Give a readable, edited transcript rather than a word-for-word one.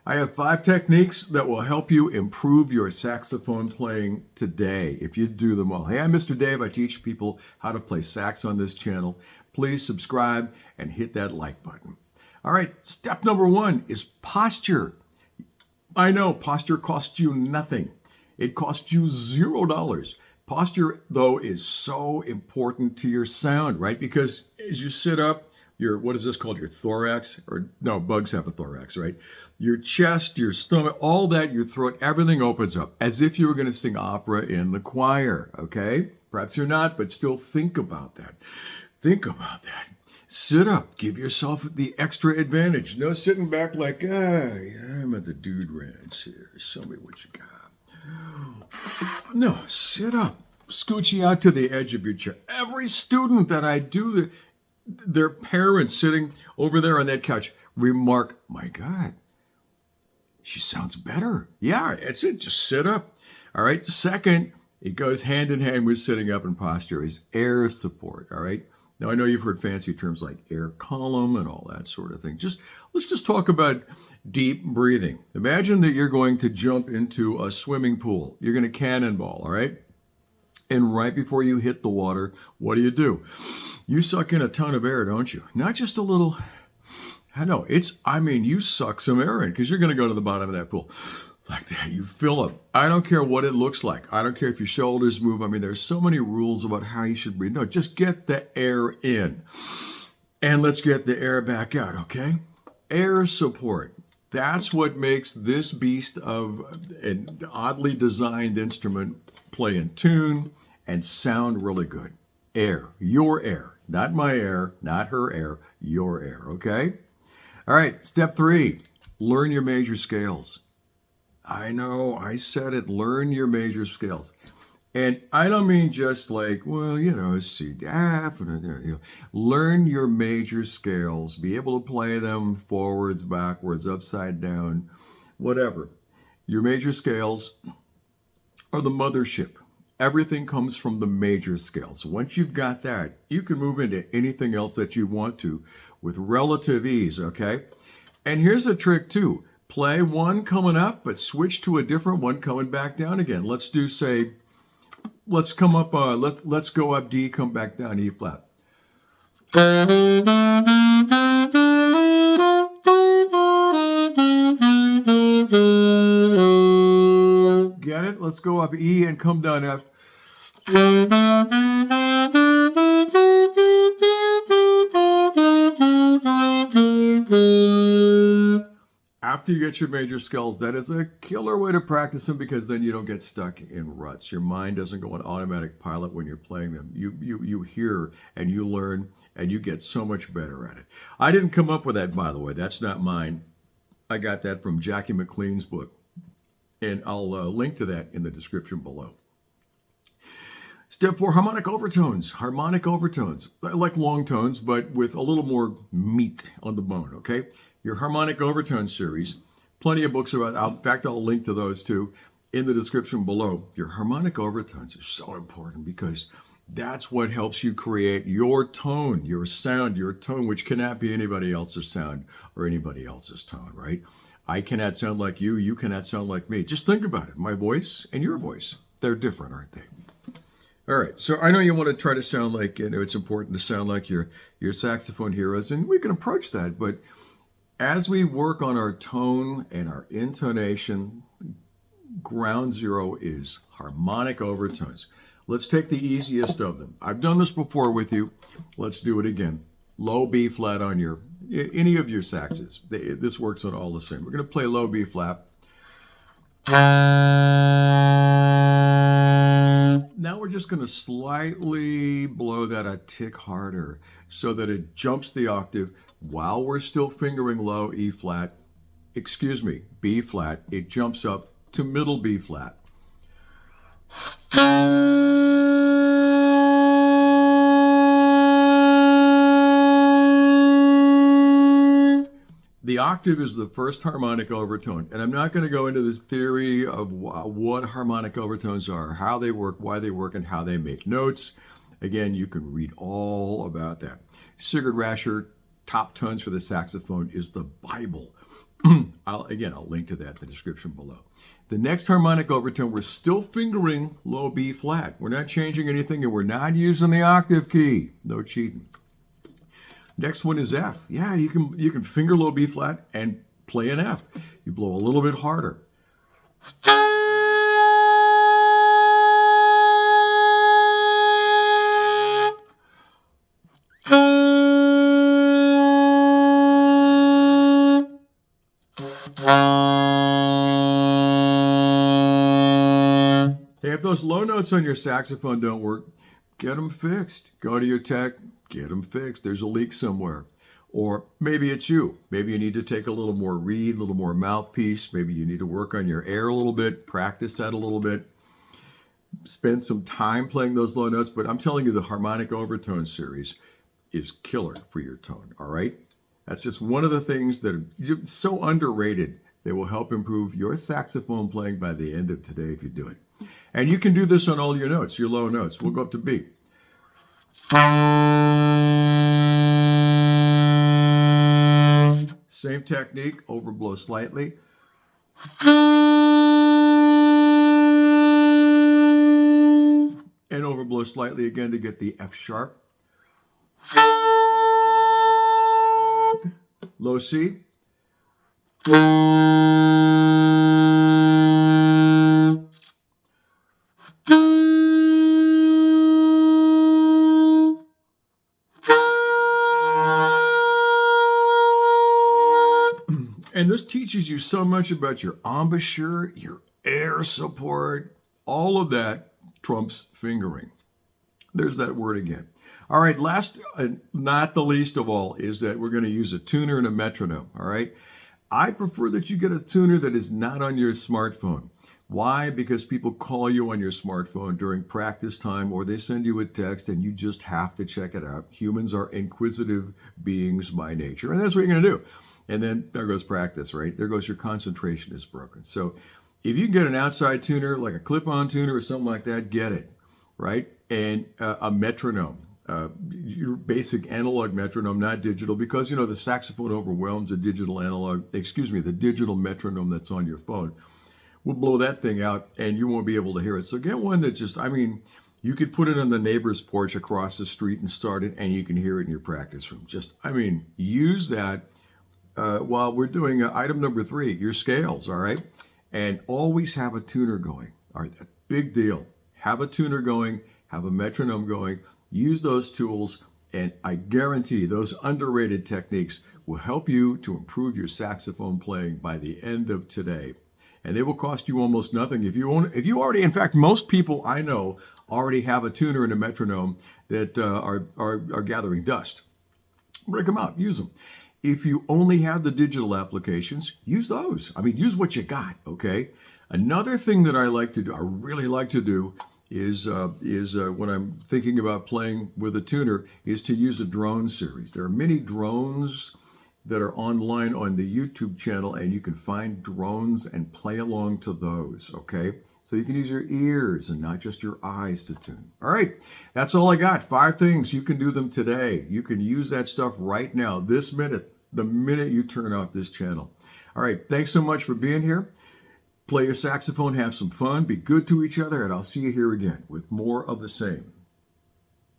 I have 5 techniques that will help you improve your saxophone playing today if you do them all. Hey, I'm Mr. Dave. I teach people how to play sax on this channel. Please subscribe and hit that like button. All right, step number 1 is posture. I know posture costs you nothing. It costs you $0. Posture, though, is so important to your sound, right? Because as you sit up, your, what is this called? Your thorax? Or no, bugs have a thorax, right? Your chest, your stomach, all that, your throat, everything opens up as if you were going to sing opera in the choir, okay? Perhaps you're not, but still think about that. Think about that. Sit up. Give yourself the extra advantage. No sitting back like, I'm at the dude ranch here. Show me what you got. No, sit up. Scoochie out to the edge of your chair. Every student that I do, their parents sitting over there on that couch remark, my God, she sounds better. Yeah, that's it. Just sit up. All right. Second, it goes hand in hand with sitting up in posture is air support. All right. Now, I know you've heard fancy terms like air column and all that sort of thing. Let's just talk about deep breathing. Imagine that you're going to jump into a swimming pool. You're going to cannonball, all right? And right before you hit the water, what do? You suck in a ton of air, don't you? Not just a little. I know, you suck some air in because you're going to go to the bottom of that pool. Like that, you fill up. I don't care what it looks like. I don't care if your shoulders move. I mean, there's so many rules about how you should breathe. No, just get the air in. And let's get the air back out, okay? Air support. That's what makes this beast of an oddly designed instrument play in tune and sound really good. Air. Your air. Not my air, not her air, your air, okay? All right, step 3. Learn your major scales. I know, I said it, learn your major scales. And I don't mean just like, C, F, learn your major scales. Be able to play them forwards, backwards, upside down, whatever. Your major scales are the mothership. Everything comes from the major scale. So once you've got that, you can move into anything else that you want to with relative ease, okay? And here's a trick too. Play one coming up, but switch to a different one coming back down again. Let's do, say, let's come up, let's go up D, come back down E flat. Get it? Let's go up E and come down F. After you get your major scales, that is a killer way to practice them because then you don't get stuck in ruts. Your mind doesn't go on automatic pilot when you're playing them. You hear and you learn and you get so much better at it. I didn't come up with that, by the way. That's not mine. I got that from Jacklie McLean's book. And I'll link to that in the description below. Step 4, harmonic overtones. Harmonic overtones, like long tones, but with a little more meat on the bone, okay? Your harmonic overtone series, plenty of books about, in fact, I'll link to those too in the description below. Your harmonic overtones are so important because that's what helps you create your tone, your sound, your tone, which cannot be anybody else's sound or anybody else's tone, right? I cannot sound like you, you cannot sound like me. Just think about it. My voice and your voice, they're different, aren't they? All right, so I know you want to try to sound like, it's important to sound like your saxophone heroes, and we can approach that, but as we work on our tone and our intonation, ground zero is harmonic overtones. Let's take the easiest of them. I've done this before with you. Let's do it again. Low B flat on any of your saxes. This works on all the same. We're going to play low B flat. Now we're just going to slightly blow that a tick harder so that it jumps the octave while we're still fingering low B flat. It jumps up to middle B flat. The octave is the first harmonic overtone, and I'm not going to go into this theory of what harmonic overtones are, how they work, why they work, and how they make notes. Again, you can read all about that. Sigurd Rascher, Top Tones for the Saxophone, is the Bible I'll link to that in the description below. The next harmonic overtone, we're still fingering low B flat. We're not changing anything, and we're not using the octave key. No cheating. Next one is F. Yeah, you can finger low B flat and play an F. You blow a little bit harder. Hey, if those low notes on your saxophone don't work, get them fixed. Go to your tech, get them fixed. There's a leak somewhere. Or maybe it's you. Maybe you need to take a little more reed, a little more mouthpiece. Maybe you need to work on your air a little bit, practice that a little bit. Spend some time playing those low notes. But I'm telling you, the Harmonic Overtone series is killer for your tone, all right? That's just one of the things that are so underrated. They will help improve your saxophone playing by the end of today if you do it. And you can do this on all your notes, your low notes. We'll go up to B. Same technique, overblow slightly. And overblow slightly again to get the F sharp. Low C. And this teaches you so much about your embouchure, your air support, all of that trumps fingering. There's that word again. All right, last, not the least of all, is that we're going to use a tuner and a metronome, all right? I prefer that you get a tuner that is not on your smartphone. Why? Because people call you on your smartphone during practice time, or they send you a text and you just have to check it out. Humans are inquisitive beings by nature, and that's what you're going to do. And then there goes practice, right? There goes your concentration is broken. So if you can get an outside tuner, like a clip-on tuner or something like that, get it, right? And a metronome, your basic analog metronome, not digital, because, you know, the saxophone overwhelms the digital the digital metronome that's on your phone. We'll blow that thing out and you won't be able to hear it. So get one that just, you could put it on the neighbor's porch across the street and start it, and you can hear it in your practice room. Use that. While we're doing item number 3, your scales, all right? And always have a tuner going. All right, that's a big deal. Have a tuner going, have a metronome going, use those tools, and I guarantee those underrated techniques will help you to improve your saxophone playing by the end of today. And they will cost you almost nothing. If you already, in fact, most people I know already have a tuner and a metronome that are gathering dust. Break them out, use them. If you only have the digital applications, use those. Use what you got, okay? Another thing that I really like to do, is when I'm thinking about playing with a tuner, is to use a drone series. There are many drones that are online on the YouTube channel, and you can find drones and play along to those, okay? So you can use your ears and not just your eyes to tune. All right, that's all I got. 5 things. You can do them today. You can use that stuff right now, this minute, the minute you turn off this channel. All right, thanks so much for being here. Play your saxophone, have some fun, be good to each other, and I'll see you here again with more of the same.